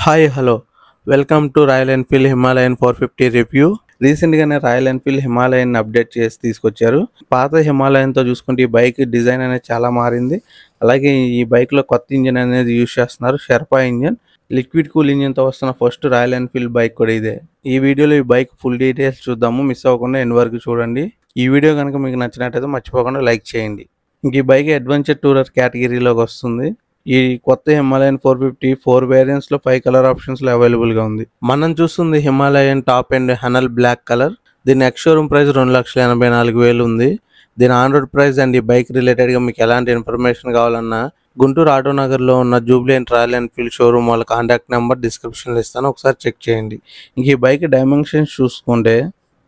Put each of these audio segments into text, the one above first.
Hi hello welcome to royal Enfield Himalayan 450 review. రీసెంట్గానే royal Enfield Himalayan update చేసి తీసుకొచ్చారు. పాత హిమాలయన్తో చూసుకుంటే ఈ బైక్ డిజైన్ అనేది చాలా మారింది. అలాగే ఈ బైక్లో కొత్త ఇంజిన్ అనేది యూజ్ చేస్తున్నారు, షెర్పా ఇంజిన్. లిక్విడ్ కూల్ ఇంజిన్తో వస్తున్న ఫస్ట్ రాయల్ ఎన్ఫీల్డ్ బైక్ కూడా ఇదే. ఈ వీడియోలో ఈ బైక్ ఫుల్ డీటెయిల్స్ చూద్దాము, మిస్ అవ్వకుండా ఎండ్ వరకు చూడండి. ఈ వీడియో కనుక మీకు నచ్చినట్టయితే మర్చిపోకుండా లైక్ చేయండి. ఇంక ఈ బైక్ అడ్వెంచర్ టూరర్ కేటగిరీలోకి వస్తుంది. ఈ కొత్త హిమాలయన్ 450 4 వేరియంట్స్ లో 5 కలర్ ఆప్షన్స్ లో అవైలబుల్ గా ఉంది. మనం చూస్తుంది Himalayan top and Hanle black colour. దీని ఎక్స్ షోరూమ్ ప్రైస్ 2,84,000 ఉంది. దీని ఆన్ రోడ్ ప్రైస్ అండ్ ఈ బైక్ రిలేటెడ్ గా మీకు ఎలాంటి ఇన్ఫర్మేషన్ కావాలన్నా గుంటూరు ఆటోనగర్ లో ఉన్న జూబ్లియంట్ రాయల్ ఎన్ఫీల్డ్ షోరూమ్ వాళ్ళ కాంటాక్ట్ నెంబర్ డిస్క్రిప్షన్ లో ఇస్తాను, ఒకసారి చెక్ చేయండి. ఇంక ఈ బైక్ డైమెన్షన్స్ చూసుకుంటే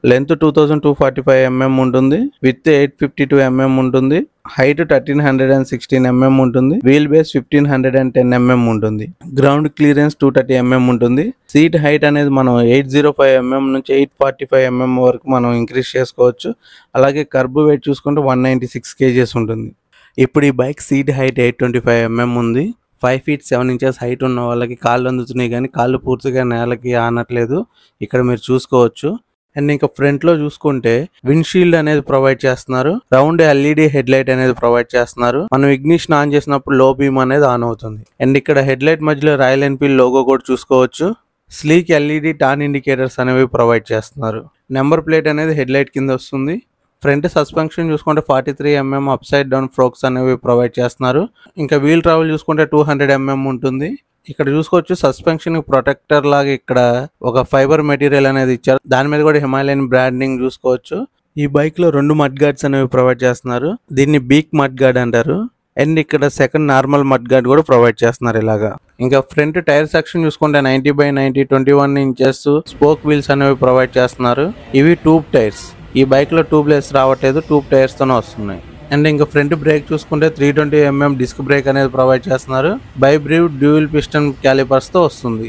లెంత్ 2245 mm ఉంటుంది, విత్ 852 mm ఉంటుంది, హైట్ 1316 mm ఉంటుంది, వీల్ బేస్ 1510 mm ఉంటుంది, గ్రౌండ్ క్లియరెన్స్ 230 mm ఉంటుంది. సీట్ హైట్ అనేది మనం 805 mm నుంచి 845 mm వరకు మనం ఇంక్రీజ్ చేసుకోవచ్చు. అలాగే కర్బ్ వెయిట్ చూసుకుంటే 196 kgs ఉంటుంది. ఇప్పుడు ఈ బైక్ సీట్ హైట్ 825 mm ఉంది. 5 feet 7 inches హైట్ ఉన్న వాళ్ళకి కాళ్ళు అందుతున్నాయి, కానీ కాళ్ళు పూర్తిగా నేలకి ఆనట్లేదు, ఇక్కడ మీరు చూసుకోవచ్చు. అండ్ ఇంకా ఫ్రంట్ లో చూసుకుంటే విండ్షీల్డ్ అనేది ప్రొవైడ్ చేస్తున్నారు, రౌండ్ ఎల్ఈడి హెడ్ లైట్ అనేది ప్రొవైడ్ చేస్తున్నారు. మనం ఇగ్నిషన్ ఆన్ చేసినప్పుడు లో బీమ్ అనేది ఆన్ అవుతుంది. అండ్ ఇక్కడ హెడ్ లైట్ మధ్యలో రాయల్ ఎన్ఫీల్డ్ లోగో కూడా చూసుకోవచ్చు. స్లీక్ ఎల్ఈడి టార్న్ ఇండికేటర్స్ అనేవి ప్రొవైడ్ చేస్తున్నారు. నెంబర్ ప్లేట్ అనేది హెడ్ లైట్ కింద వస్తుంది. ఫ్రంట్ సస్పెన్షన్ చూసుకుంటే 43 mm అప్ సైడ్ డౌన్ ఫ్రోక్స్ అనేవి ప్రొవైడ్ చేస్తున్నారు. ఇంకా వీల్ ట్రావెల్ చూసుకుంటే 200 mm ఉంటుంది. ఇక్కడ చూసుకోవచ్చు సస్పెన్షన్ ప్రొటెక్టర్ లాగా ఇక్కడ ఒక ఫైబర్ మెటీరియల్ అనేది ఇచ్చారు, దాని మీద కూడా హిమాలయన్ బ్రాండింగ్ చూసుకోవచ్చు. ఈ బైక్ లో 2 మడ్ గార్డ్స్ అనేవి ప్రొవైడ్ చేస్తున్నారు, దీన్ని బీక్ మడ్ గార్డ్ అంటారు. అండ్ ఇక్కడ సెకండ్ నార్మల్ మడ్ గార్డ్ కూడా ప్రొవైడ్ చేస్తున్నారు ఇలాగా. ఇంకా ఫ్రంట్ టైర్ సెక్షన్ చూసుకుంటే 90/90 21 inches స్పోక్ వీల్స్ అనేవి ప్రొవైడ్ చేస్తున్నారు. ఇవి ట్యూబ్ టైర్స్. ఈ బైక్ లో ట్యూబ్లెస్ రావట్లేదు, ట్యూబ్ టైర్స్ తోనే వస్తున్నాయి. అండ్ ఇంకా ఫ్రంట్ బ్రేక్ చూసుకుంటే 320 mm డిస్క్ బ్రేక్ అనేది ప్రొవైడ్ చేస్తున్నారు. బైబ్రీవ్ డ్యూయల్ పిస్టన్ క్యాలిపర్స్ తో వస్తుంది.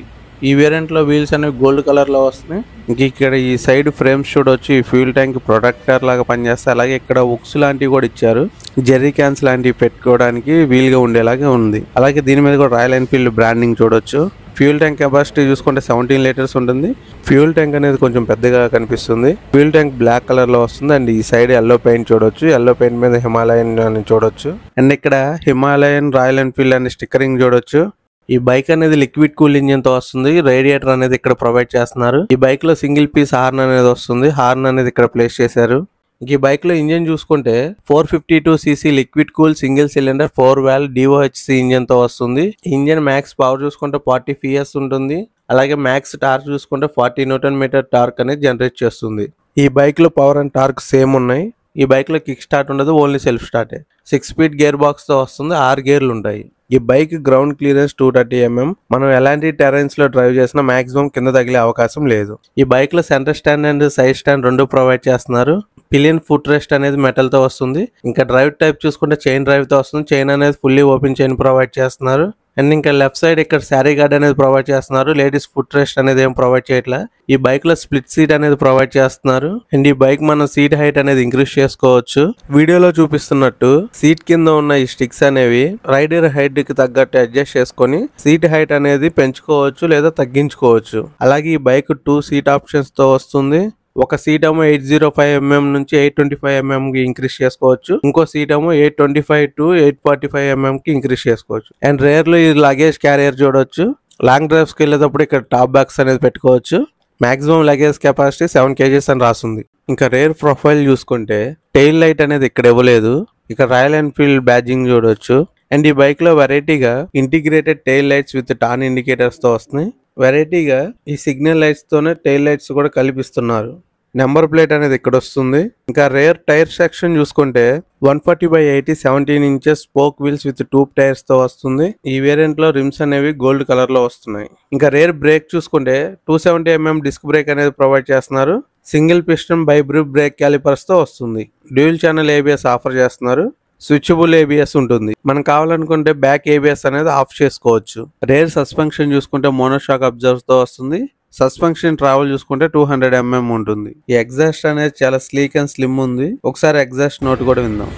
ఈ వేరియంట్ లో వీల్స్ అనేవి గోల్డ్ కలర్ లో వస్తున్నాయి. ఇంక ఇక్కడ ఈ సైడ్ ఫ్రేమ్స్ చూడొచ్చు, ఈ ఫ్యూల్ ట్యాంక్ ప్రొటెక్టర్ లాగా పనిచేస్తాయి. అలాగే ఇక్కడ ఉక్స్ లాంటివి కూడా ఇచ్చారు, జెర్రీ క్యాన్స్ లాంటివి పెట్టుకోవడానికి వీలుగా ఉండేలాగే ఉంది. అలాగే దీని మీద కూడా రాయల్ ఎన్ఫీల్డ్ బ్రాండింగ్ చూడొచ్చు. ఫ్యూల్ ట్యాంక్ కెపాసిటీ చూసుకుంటే 17 లీటర్స్ ఉంటుంది. ఫ్యూల్ ట్యాంక్ అనేది కొంచెం పెద్దగా కనిపిస్తుంది. ఫ్యూల్ ట్యాంక్ బ్లాక్ కలర్ లో వస్తుంది. అండ్ ఈ సైడ్ ఎల్లో పెయింట్ చూడొచ్చు, ఎల్లో పెయింట్ మీద హిమాలయన్ అని చూడొచ్చు. అండ్ ఇక్కడ హిమాలయన్ రాయల్ ఎన్ఫీల్డ్ అనే స్టిక్కరింగ్ చూడొచ్చు. ఈ బైక్ అనేది లిక్విడ్ కూల్ ఇంజిన్ తో వస్తుంది. రేడియేటర్ అనేది ఇక్కడ ప్రొవైడ్ చేస్తున్నారు. ఈ బైక్ లో సింగిల్ పీస్ హార్న్ అనేది వస్తుంది, హార్న్ అనేది ఇక్కడ ప్లేస్ చేశారు. ఈ బైక్ లో ఇంజిన్ చూసుకుంటే 452cc liquid cool single cylinder 4 valve DOHC engine తో వస్తుంది. ఇంజిన్ మ్యాక్స్ పవర్ చూసుకుంటే 40 PS ఉంటుంది. అలాగే మ్యాక్స్ టార్క్ చూసుకుంటే 40 Nm టార్క్ అనేది జనరేట్ చేస్తుంది. ఈ బైక్ లో పవర్ అండ్ టార్క్ సేమ్ ఉన్నాయి. ఈ బైక్ లో కిక్ స్టార్ట్ ఉండదు, only self start. 6 speed gear box తో వస్తుంది, 6 గేర్లు ఉంటాయి. ఈ బైక్ గ్రౌండ్ క్లియరెన్స్ 230 mm. మనం ఎలాంటి టెరైన్స్ లో డ్రైవ్ చేసినా మాక్సిమం కింద తగిలే అవకాశం లేదు. ఈ బైక్ లో centre stand and side stand 2 provide చేస్తున్నారు. పిలియన్ ఫుట్ రెస్ట్ అనేది మెటల్ తో వస్తుంది. ఇంకా డ్రైవ్ టైప్ చూసుకుంటే చైన్ డ్రైవ్ తో వస్తుంది. చైన్ అనేది ఫుల్లీ ఓపెన్ చైన్ ప్రొవైడ్ చేస్తున్నారు. అండ్ ఇంకా లెఫ్ట్ సైడ్ ఇక్కడ శారీ గార్డ్ అనేది ప్రొవైడ్ చేస్తున్నారు. లేడీస్ ఫుట్ రెస్ట్ అనేది ఏం ప్రొవైడ్ చేయట్లా. ఈ బైక్ లో స్ప్లిట్ సీట్ అనేది ప్రొవైడ్ చేస్తున్నారు. అండ్ ఈ బైక్ మనం సీట్ హైట్ అనేది ఇంక్రీజ్ చేసుకోవచ్చు. వీడియోలో చూపిస్తున్నట్టు సీట్ కింద ఉన్న ఈ స్టిక్స్ అనేవి రైడర్ హైట్ కి తగ్గట్టు అడ్జస్ట్ చేసుకొని సీట్ హైట్ అనేది పెంచుకోవచ్చు లేదా తగ్గించుకోవచ్చు. అలాగే ఈ బైక్ 2 సీట్ ఆప్షన్స్ తో వస్తుంది. ఒక సీట్ ఏమో 805 mm నుంచి 825 mm కి ఇంక్రీజ్ చేసుకోవచ్చు. ఇంకో సీట్ ఏమో 825 to 845 mm కి ఇంక్రీజ్ చేసుకోవచ్చు. అండ్ రేర్ లో ఈ లగేజ్ క్యారియర్ చూడొచ్చు. లాంగ్ డ్రైవ్స్ కి వెళ్ళేటప్పుడు ఇక్కడ టాప్ బాక్స్ అనేది పెట్టుకోవచ్చు. మాక్సిమం లగేజ్ కెపాసిటీ 7 kgs అని రాస్తుంది. ఇంకా రేర్ ప్రొఫైల్ చూసుకుంటే టెయిల్ లైట్ అనేది ఇక్కడ ఇవ్వలేదు. ఇక్కడ రాయల్ ఎన్ఫీల్డ్ బ్యాడ్జింగ్ చూడొచ్చు. అండ్ ఈ బైక్ లో వెరైటీగా integrated tail lights with torn indicators తో వస్తున్నాయి. వెరైటీగా ఈ సిగ్నల్ లైట్స్ తోనే టెయిల్ లైట్స్ కూడా కల్పిస్తున్నారు. నెంబర్ ప్లేట్ అనేది ఇక్కడ వస్తుంది. ఇంకా రేర్ టైర్ సెక్షన్ చూసుకుంటే 140/80 17 inches spoke wheels with tube tyres తో వస్తుంది. ఈ వేరియంట్ లో రిమ్స్ అనేవి గోల్డ్ కలర్ లో వస్తున్నాయి. ఇంకా రేర్ బ్రేక్ చూసుకుంటే 270 mm డిస్క్ బ్రేక్ అనేది ప్రొవైడ్ చేస్తున్నారు. సింగిల్ పిస్టన్ బైబ్రీవ్ బ్రేక్ క్యాలిపర్స్ తో వస్తుంది. డ్యూయల్ ఛానల్ ABS ఆఫర్ చేస్తున్నారు. స్విచబుల్ ABS ఉంటుంది. మనం కావాలనుకుంటే బ్యాక్ ABS అనేది ఆఫ్ చేసుకోవచ్చు. రేర్ సస్పెన్షన్ చూసుకుంటే మోనోషాక్ అబ్జర్వ్ తో వస్తుంది. సస్పెన్షన్ ట్రావెల్ చూసుకుంటే 200 mm ఉంటుంది. ఈ ఎగ్జాస్ట్ అనేది చాలా స్లీక్ అండ్ స్లిమ్ ఉంది. ఒకసారి ఎగ్జాస్ట్ నోట్ కూడా విందాం.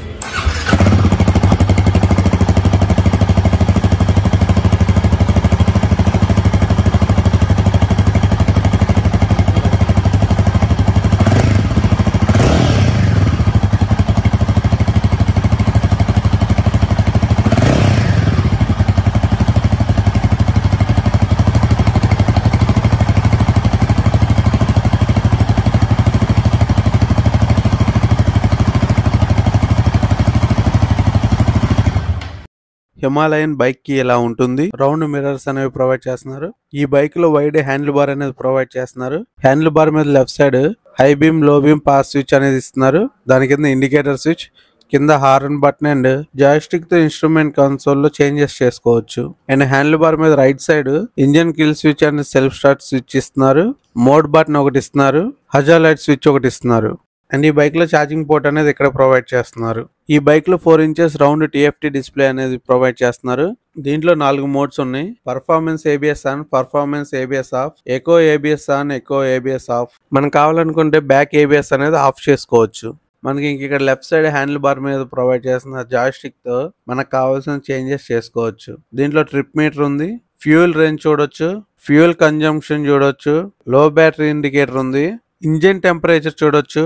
హిమాలయన్ బైక్ కి ఎలా ఉంటుంది. రౌండ్ మిర్రర్స్ అనేవి ప్రొవైడ్ చేస్తున్నారు. ఈ బైక్ లో వైడ్ హ్యాండిల్ బార్ అనేది ప్రొవైడ్ చేస్తున్నారు. హ్యాండిల్ బార్ మీద లెఫ్ట్ సైడ్ హై బీమ్, లో బీమ్, పాస్ స్విచ్ అనేది ఇస్తున్నారు. దాని కింద ఇండికేటర్ స్విచ్, కింద హార్న్ బటన్ అండ్ జాయిస్టిక్ తో ఇన్స్ట్రుమెంట్ కన్సోల్ లో చేంజెస్ చేసుకోవచ్చు. అండ్ హ్యాండిల్ బార్ మీద right side engine kill switch and self start switch ఇస్తున్నారు. మోడ్ బటన్ ఒకటి ఇస్తున్నారు. హజార్ స్విచ్ ఒకటి ఇస్తున్నారు. అండ్ ఈ బైక్ లో ఛార్జింగ్ పోర్ట్ అనేది ఇక్కడ ప్రొవైడ్ చేస్తున్నారు. ఈ బైక్ లో 4 ఇంచెస్ రౌండ్ TFT డిస్ప్లే అనేది ప్రొవైడ్ చేస్తున్నారు. దీంట్లో 4 మోడ్స్ ఉన్నాయి. Performance ABS on, performance ABS off, eco ABS on, eco ABS off. మనం కావాలనుకుంటే బ్యాక్ ABS అనేది ఆఫ్ చేసుకోవచ్చు. మనకి ఇక్కడ లెఫ్ట్ సైడ్ హ్యాండిల్ బార్ మీద ప్రొవైడ్ చేస్తున్న జాయిస్టిక్ తో మనకు కావాల్సిన చేంజెస్ చేసుకోవచ్చు. దీంట్లో ట్రిప్ మీటర్ ఉంది, ఫ్యూయల్ రేంజ్ చూడొచ్చు, ఫ్యూయల్ కన్జంప్షన్ చూడొచ్చు, లో బ్యాటరీ ఇండికేటర్ ఉంది, ఇంజిన్ టెంపరేచర్ చూడొచ్చు.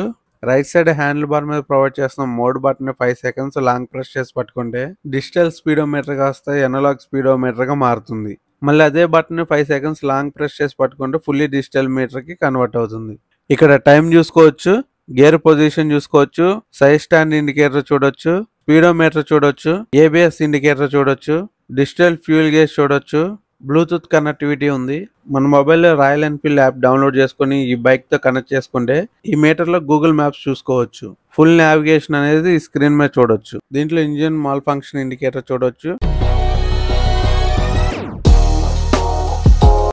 రైట్ సైడ్ హ్యాండిల్ బార్ మీద ప్రొవైడ్ చేస్తున్న mode button 5 seconds long press చేసి పట్టుకుంటే డిజిటల్ స్పీడోమీటర్ కాస్త ఎనలాగ్ స్పీడోమీటర్ గా మారుతుంది. మళ్ళీ అదే బటన్ 5 సెకండ్స్ లాంగ్ ప్రెస్ చేసి పట్టుకుంటే ఫుల్లీ డిజిటల్ మీటర్ కి కన్వర్ట్ అవుతుంది. ఇక్కడ టైం చూసుకోవచ్చు, గేర్ పొజిషన్ చూసుకోవచ్చు, సైడ్ స్టాండ్ ఇండికేటర్ చూడొచ్చు, స్పీడోమీటర్ చూడొచ్చు, ABS ఇండికేటర్ చూడొచ్చు, డిజిటల్ ఫ్యూయల్ గేజ్ చూడొచ్చు, బ్లూటూత్ కనెక్టివిటీ ఉంది. మన మొబైల్లో రాయల్ ఎన్ఫీల్డ్ యాప్ డౌన్లోడ్ చేసుకుని ఈ బైక్ తో కనెక్ట్ చేసుకుంటే ఈ మీటర్ లో గూగుల్ మ్యాప్స్ చూసుకోవచ్చు. ఫుల్ నావిగేషన్ అనేది ఈ స్క్రీన్ మీద చూడొచ్చు. దీంట్లో ఇంజిన్ మాల్ ఫంక్షన్ ఇండికేటర్ చూడొచ్చు.